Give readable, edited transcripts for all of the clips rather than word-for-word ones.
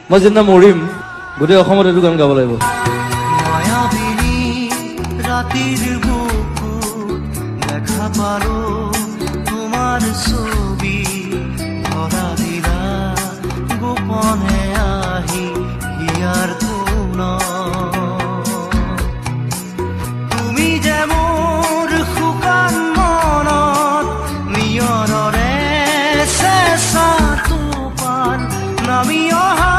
মই যেদিনা মৰিম গোটেই অসমত এইটো গান গাব লাগিব। মায়াবিনী ৰাতিৰ বুকুত দেখা পালো তোমাৰ ছবি, ধৰা দিলা গোপনে আহি হিয়াৰ কোণত। তুমি যে মোৰ শুকান মনত নিয়ৰৰে চেঁচা টোপাল নামি অহা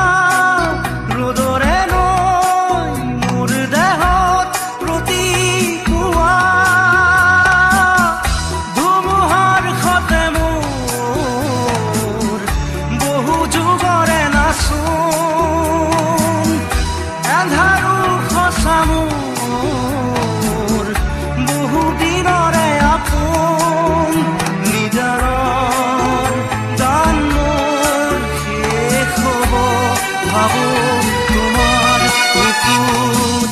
ৰ'দৰে নৈ মোৰ দেহত প্ৰতিপুৱা। ধুমুহাৰ সতে মোৰ বহু যুগৰে নাচোন, এন্ধাৰো সঁচা মোৰ বহু দিনৰে আপোন। নিজাৰৰ গান মোৰ শেষ হ'ব ভাবো তোমাৰ বুকুত।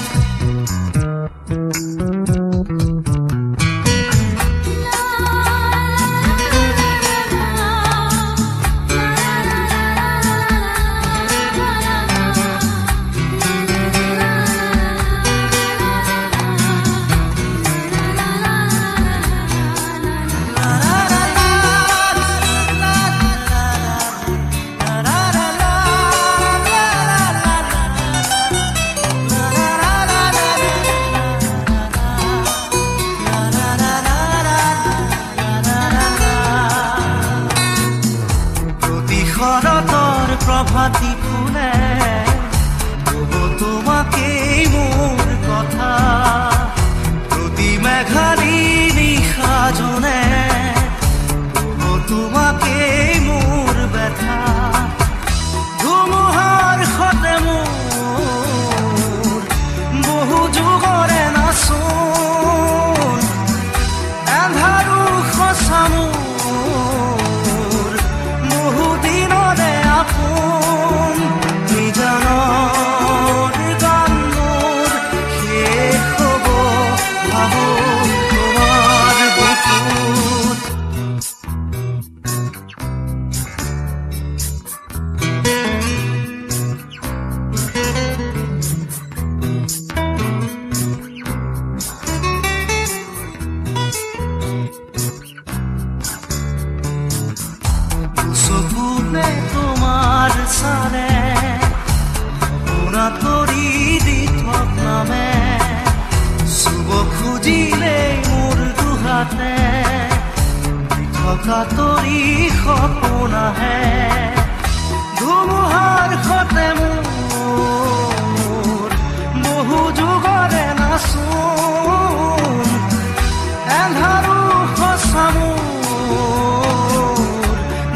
শৰতৰ প্ৰভাতী ফুলে কব তোমাকেই মোৰ কথা, প্ৰতি মেঘালী নিশা জনে কব তোমাকেই মোৰ ব্যথা। ধুমুহাৰ সতে মোৰ বহু যুগৰে নাচোন, এন্ধাৰো সঁচা মোৰ বহু দিনৰে আপোন। নিজানৰ গান মোৰ শেষ হ'ব ভাবো তোমাৰ বুকুত। চকুতে তোমাৰ চালে সপোনাত কৰি দি থক নামে, চুব খুজিলেই মোৰ দুহাতে থকা তৰি সপোন আহে। ধুমুহাৰ সতে মোৰ বহু যুগৰে নাচোন, এন্ধাৰো সঁচা মোৰ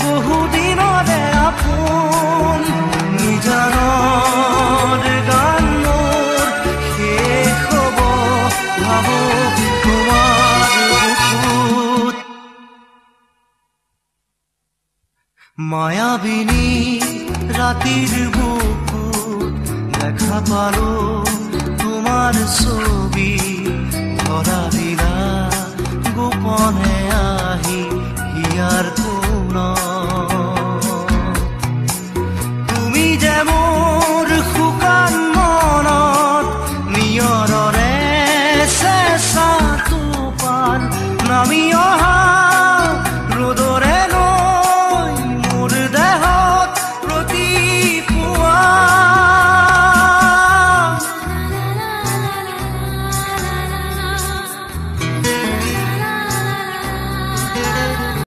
বহু দিনৰে আপোন। নিজানৰ গান মোৰ শেষ হ'ব ভাবো তোমাৰ বুকুত। মায়াবিনী ৰাতিৰ বুকুত দেখা পালো তোমাৰ ছবি, ধৰা দিলা গোপনে আহি হিয়াৰ